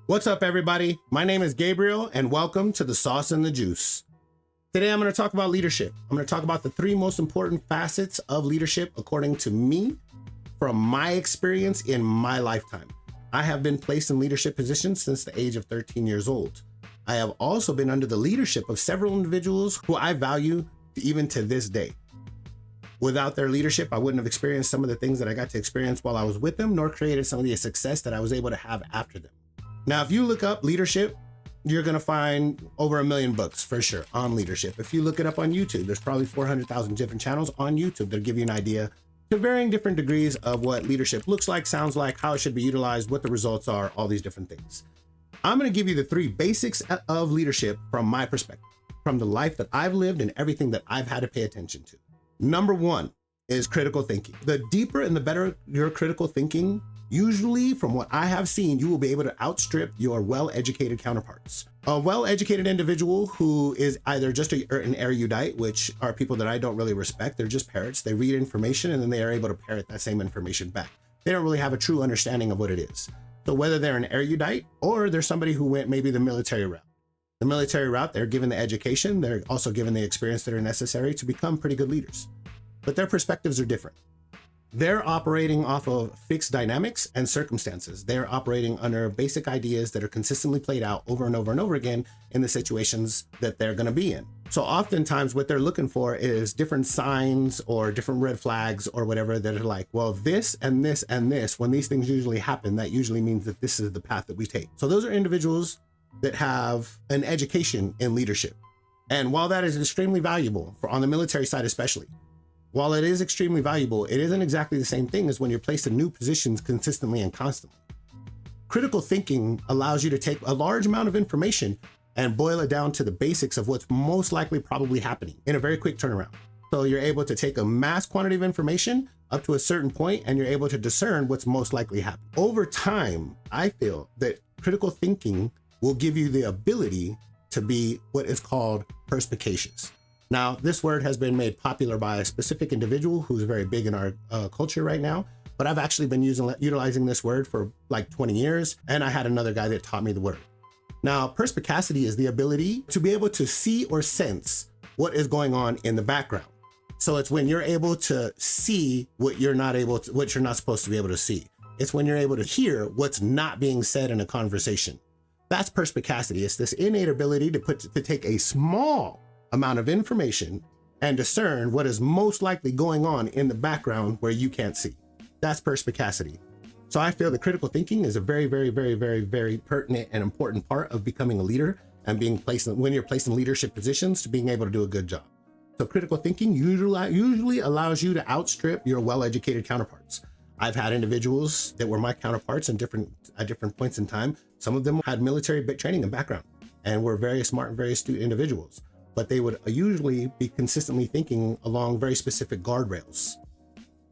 What's up, everybody? My name is Gabriel, and welcome to The Sauce and the Juice. Today, I'm going to talk about leadership. I'm going to talk about the three most important facets of leadership, according to me, from my experience in my lifetime. I have been placed in leadership positions since the age of 13 years old. I have also been under the leadership of several individuals who I value even to this day. Without their leadership, I wouldn't have experienced some of the things that I got to experience while I was with them, nor created some of the success that I was able to have after them. Now, if you look up leadership, you're going to find over 1 million books for sure on leadership. If you look it up on YouTube, there's probably 400,000 different channels on YouTube that give you an idea to varying different degrees of what leadership looks like, sounds like, how it should be utilized, what the results are, all these different things. I'm going to give you the three basics of leadership from my perspective, from the life that I've lived and everything that I've had to pay attention to. Number one is critical thinking. The deeper and the better your critical thinking, usually, from what I have seen, you will be able to outstrip your well-educated counterparts. A well-educated individual who is either just an erudite, which are people that I don't really respect. They're just parrots. They read information and then they are able to parrot that same information back. They don't really have a true understanding of what it is. So whether they're an erudite or they're somebody who went maybe the military route. The military route, they're given the education. They're also given the experience that are necessary to become pretty good leaders. But their perspectives are different. They're operating off of fixed dynamics and circumstances. They're operating under basic ideas that are consistently played out over and over and over again in the situations that they're going to be in. So oftentimes what they're looking for is different signs or different red flags or whatever that are like, well, this and this and this, when these things usually happen, that usually means that this is the path that we take. So those are individuals that have an education in leadership. And while that is extremely valuable on the military side, especially, while it is extremely valuable, it isn't exactly the same thing as when you're placed in new positions consistently and constantly. Critical thinking allows you to take a large amount of information and boil it down to the basics of what's most likely probably happening in a very quick turnaround. So you're able to take a mass quantity of information up to a certain point and you're able to discern what's most likely happening. Over time, I feel that critical thinking will give you the ability to be what is called perspicacious. Now, this word has been made popular by a specific individual who's very big in our culture right now, but I've actually been utilizing this word for like 20 years, and I had another guy that taught me the word. Now, perspicacity is the ability to be able to see or sense what is going on in the background. So it's when you're able to see what you're not supposed to be able to see. It's when you're able to hear what's not being said in a conversation. That's perspicacity. It's this innate ability to take a small amount of information and discern what is most likely going on in the background where you can't see. That's perspicacity. So I feel that critical thinking is a very, very, very, very, very pertinent and important part of becoming a leader and when you're placed in leadership positions to being able to do a good job. So critical thinking usually allows you to outstrip your well-educated counterparts. I've had individuals that were my counterparts at different points in time. Some of them had military training and background and were very smart and very astute individuals, but they would usually be consistently thinking along very specific guardrails.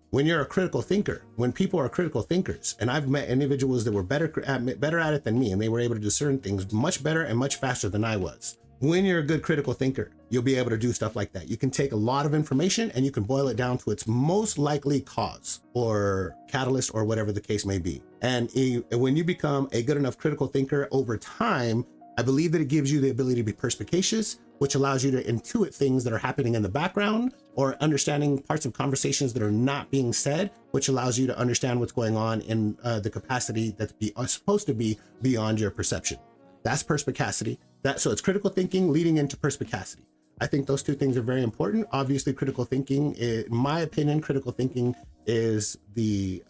When you're a critical thinker, when people are critical thinkers, and I've met individuals that were better at it than me, and they were able to discern things much better and much faster than I was. When you're a good critical thinker, you'll be able to do stuff like that. You can take a lot of information and you can boil it down to its most likely cause or catalyst or whatever the case may be. And when you become a good enough critical thinker over time, I believe that it gives you the ability to be perspicacious, which allows you to intuit things that are happening in the background or understanding parts of conversations that are not being said, which allows you to understand what's going on in the capacity that's supposed to be beyond your perception. That's perspicacity. So it's critical thinking leading into perspicacity. I think those two things are very important. Obviously, critical thinking, in my opinion, critical thinking is the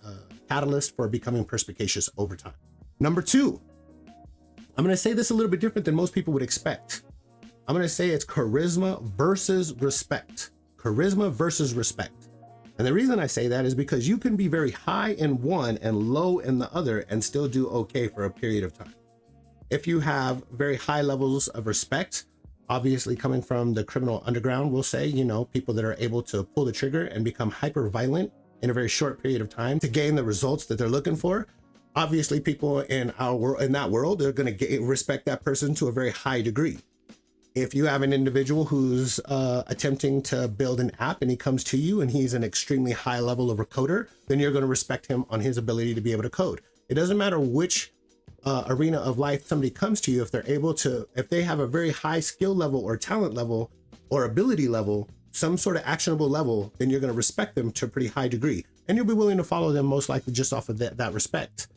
catalyst for becoming perspicacious over time. Number two, I'm going to say this a little bit different than most people would expect. I'm going to say it's charisma versus respect. Charisma versus respect. And the reason I say that is because you can be very high in one and low in the other and still do okay for a period of time. If you have very high levels of respect, obviously coming from the criminal underground, we'll say, people that are able to pull the trigger and become hyper violent in a very short period of time to gain the results that they're looking for. Obviously, people in that world, they're going to respect that person to a very high degree. If you have an individual who's attempting to build an app and he comes to you and he's an extremely high level of a coder, then you're going to respect him on his ability to be able to code. It doesn't matter which arena of life somebody comes to you, if they have a very high skill level or talent level or ability level, some sort of actionable level, then you're going to respect them to a pretty high degree. And you'll be willing to follow them most likely just off of that respect.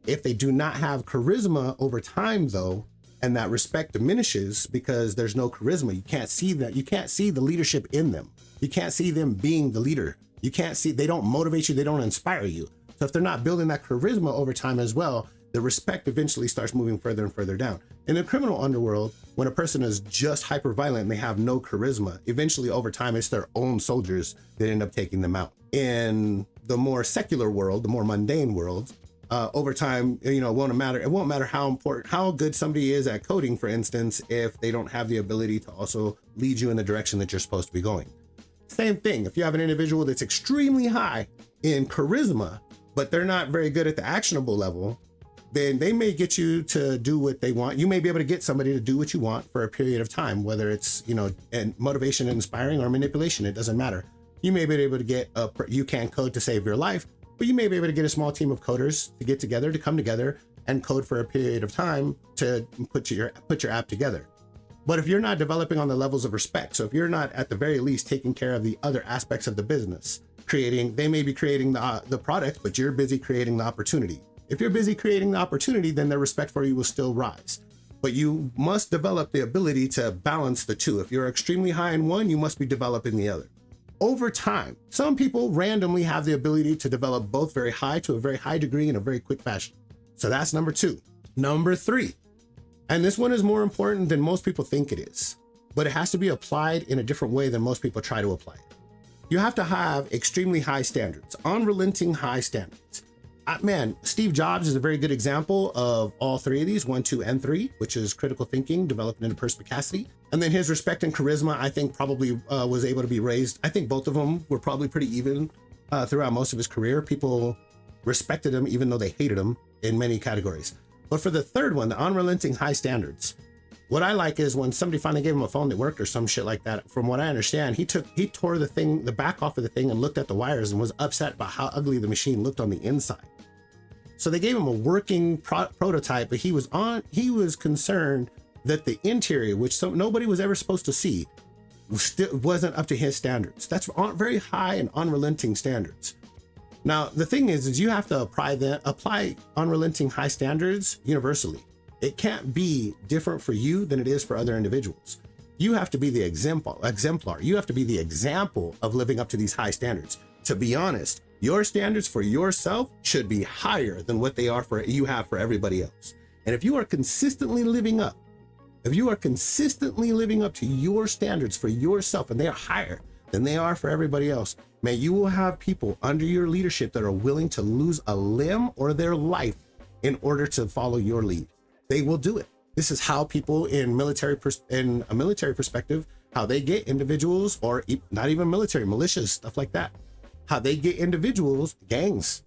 If they do not have charisma over time though, and that respect diminishes because there's no charisma, you can't see that. You can't see the leadership in them. You can't see them being the leader. You can't see, they don't motivate you. They don't inspire you. So if they're not building that charisma over time as well, the respect eventually starts moving further and further down. In the criminal underworld, when a person is just hyper violent and they have no charisma, eventually over time, it's their own soldiers that end up taking them out. In the more secular world, the more mundane world, over time, it won't matter how good somebody is at coding, for instance, if they don't have the ability to also lead you in the direction that you're supposed to be going. Same thing. If you have an individual that's extremely high in charisma, but they're not very good at the actionable level, then they may get you to do what they want. You may be able to get somebody to do what you want for a period of time, whether it's, and motivation and inspiring or manipulation, it doesn't matter. You may be able to get you can code to save your life, but you may be able to get a small team of coders to get together, to come together and code for a period of time to put your app together. But if you're not developing on the levels of respect, so if you're not at the very least taking care of the other aspects of the business, they may be creating the product, but you're busy creating the opportunity. If you're busy creating the opportunity, then their respect for you will still rise. But you must develop the ability to balance the two. If you're extremely high in one, you must be developing the other. Over time, some people randomly have the ability to develop both very high to a very high degree in a very quick fashion. So that's number 2. Number 3, and this one is more important than most people think it is, but it has to be applied in a different way than most people try to apply it. You have to have extremely high standards, unrelenting high standards. Man, Steve Jobs is a very good example of all 3 of these, 1, 2, and 3, which is critical thinking, development, and perspicacity. And then his respect and charisma, I think probably was able to be raised. I think both of them were probably pretty even throughout most of his career. People respected him even though they hated him in many categories. But for the third one, the unrelenting high standards, what I like is when somebody finally gave him a phone that worked or some shit like that. From what I understand, he tore the back off of the thing and looked at the wires and was upset about how ugly the machine looked on the inside. So they gave him a working prototype, but he was concerned that the interior, which nobody was ever supposed to see, wasn't up to his standards. That's very high and unrelenting standards. Now, the thing is you have to apply unrelenting high standards universally. It can't be different for you than it is for other individuals. You have to be the exemplar. You have to be the example of living up to these high standards. To be honest, your standards for yourself should be higher than what you have for everybody else. And if you are consistently living up to your standards for yourself, and they are higher than they are for everybody else, man, you will have people under your leadership that are willing to lose a limb or their life in order to follow your lead. They will do it. This is how people in a military perspective, how they get individuals, or not even military, militias, stuff like that. How they get individuals, gangs,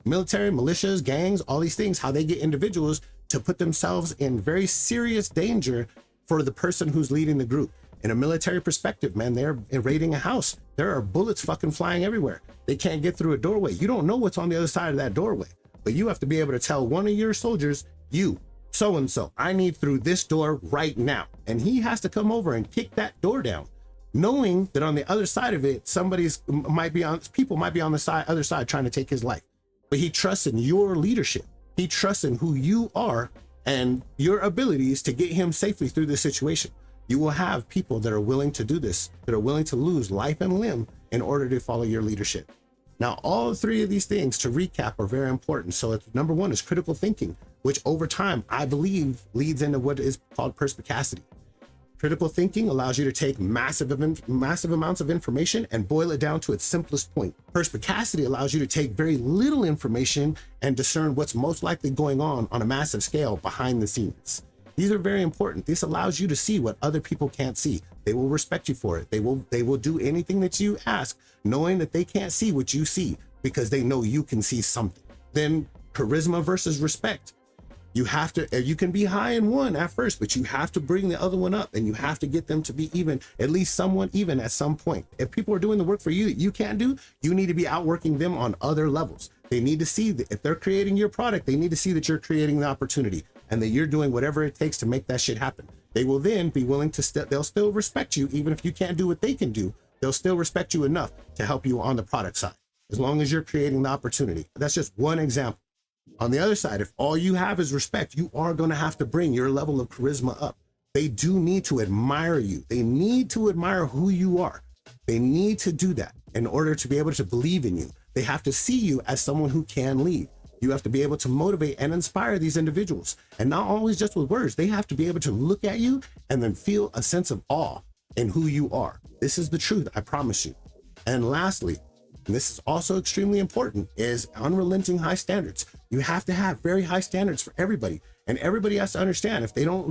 military, militias, gangs, all these things, how they get individuals to put themselves in very serious danger for the person who's leading the group. In a military perspective, man, they're raiding a house. There are bullets fucking flying everywhere. They can't get through a doorway. You don't know what's on the other side of that doorway, but you have to be able to tell one of your soldiers, you, so-and-so, I need through this door right now. And he has to come over and kick that door down, knowing that on the other side of it, people might be on the other side trying to take his life. But he trusts in your leadership. He trusts in who you are and your abilities to get him safely through this situation. You will have people that are willing to do this, that are willing to lose life and limb in order to follow your leadership. Now, all 3 of these things, to recap, are very important. So number 1 is critical thinking, which over time, I believe, leads into what is called perspicacity. Critical thinking allows you to take massive amounts of information and boil it down to its simplest point. Perspicacity allows you to take very little information and discern what's most likely going on a massive scale behind the scenes. These are very important. This allows you to see what other people can't see. They will respect you for it. They will do anything that you ask, knowing that they can't see what you see because they know you can see something. Then charisma versus respect. You can be high in one at first, but you have to bring the other one up, and you have to get them to be even, at least somewhat even at some point. If people are doing the work for you that you can't do, you need to be outworking them on other levels. They need to see that if they're creating your product, they need to see that you're creating the opportunity and that you're doing whatever it takes to make that shit happen. They will then be willing to, they'll still respect you. Even if you can't do what they can do, they'll still respect you enough to help you on the product side, as long as you're creating the opportunity. That's just one example. On the other side, if all you have is respect, you are going to have to bring your level of charisma up. They do need to admire you. They need to admire who you are. They need to do that in order to be able to believe in you. They have to see you as someone who can lead. You have to be able to motivate and inspire these individuals, and not always just with words. They have to be able to look at you and then feel a sense of awe in who you are. This is the truth, I promise you. And lastly, and this is also extremely important, is unrelenting high standards. You have to have very high standards for everybody, and everybody has to understand if they don't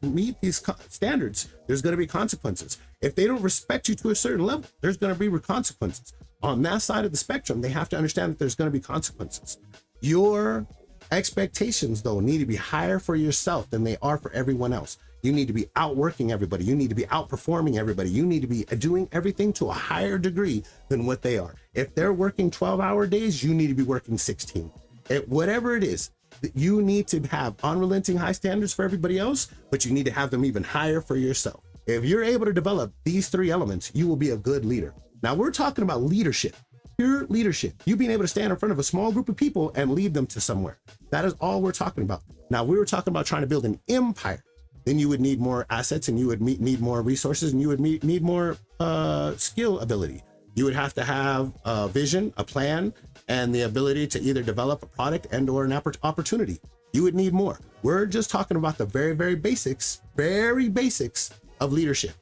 meet these standards, there's going to be consequences. If they don't respect you to a certain level, there's going to be consequences. On that side of the spectrum, they have to understand that there's going to be consequences. Your expectations, though, need to be higher for yourself than they are for everyone else. You need to be outworking everybody. You need to be outperforming everybody. You need to be doing everything to a higher degree than what they are. If they're working 12-hour days, you need to be working 16. Whatever it is, you need to have unrelenting high standards for everybody else, but you need to have them even higher for yourself. If you're able to develop these three elements, you will be a good leader. Now, we're talking about leadership. Pure leadership, you being able to stand in front of a small group of people and lead them to somewhere. That is all we're talking about. Now, we were talking about trying to build an empire. Then you would need more assets, and you would need more resources, and you would need more skill ability. You would have to have a vision, a plan, and the ability to either develop a product and or an opportunity. You would need more. We're just talking about the very, very basics of leadership.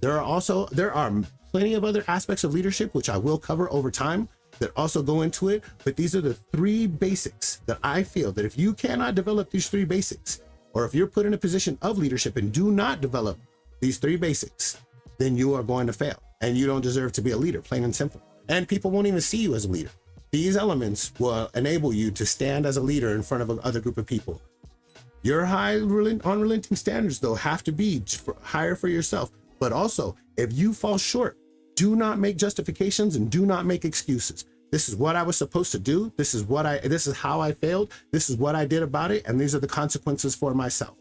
There are plenty of other aspects of leadership, which I will cover over time, that also go into it. But these are the three basics that I feel that if you cannot develop these three basics, or if you're put in a position of leadership and do not develop these three basics, then you are going to fail and you don't deserve to be a leader, plain and simple. And people won't even see you as a leader. These elements will enable you to stand as a leader in front of another group of people. Your unrelenting standards, though, have to be higher for yourself. But also, if you fall short, do not make justifications and do not make excuses. This is what I was supposed to do. This is how I failed. This is what I did about it. And these are the consequences for myself.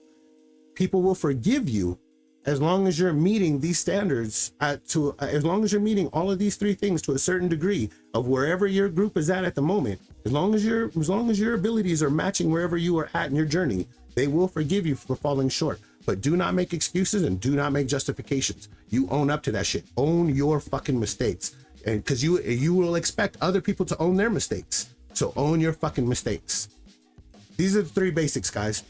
People will forgive you as long as you're meeting these standards, as long as you're meeting all of these three things to a certain degree of wherever your group is at the moment. As long as your abilities are matching wherever you are at in your journey, they will forgive you for falling short. But do not make excuses and do not make justifications. You own up to that shit. Own your fucking mistakes. And because you will expect other people to own their mistakes. So own your fucking mistakes. These are the three basics, guys.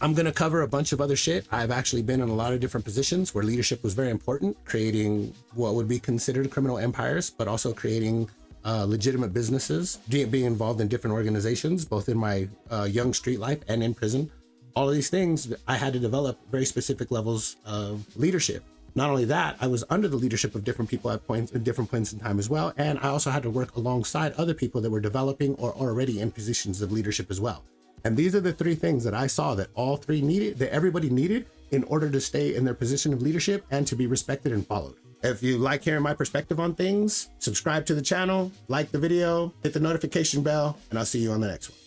I'm going to cover a bunch of other shit. I've actually been in a lot of different positions where leadership was very important, creating what would be considered criminal empires, but also creating legitimate businesses, being involved in different organizations, both in my young street life and in prison. All of these things, I had to develop very specific levels of leadership. Not only that, I was under the leadership of different people at different points in time as well. And I also had to work alongside other people that were developing or already in positions of leadership as well. And these are the three things that I saw that all three needed, that everybody needed in order to stay in their position of leadership and to be respected and followed. If you like hearing my perspective on things, subscribe to the channel, like the video, hit the notification bell, and I'll see you on the next one.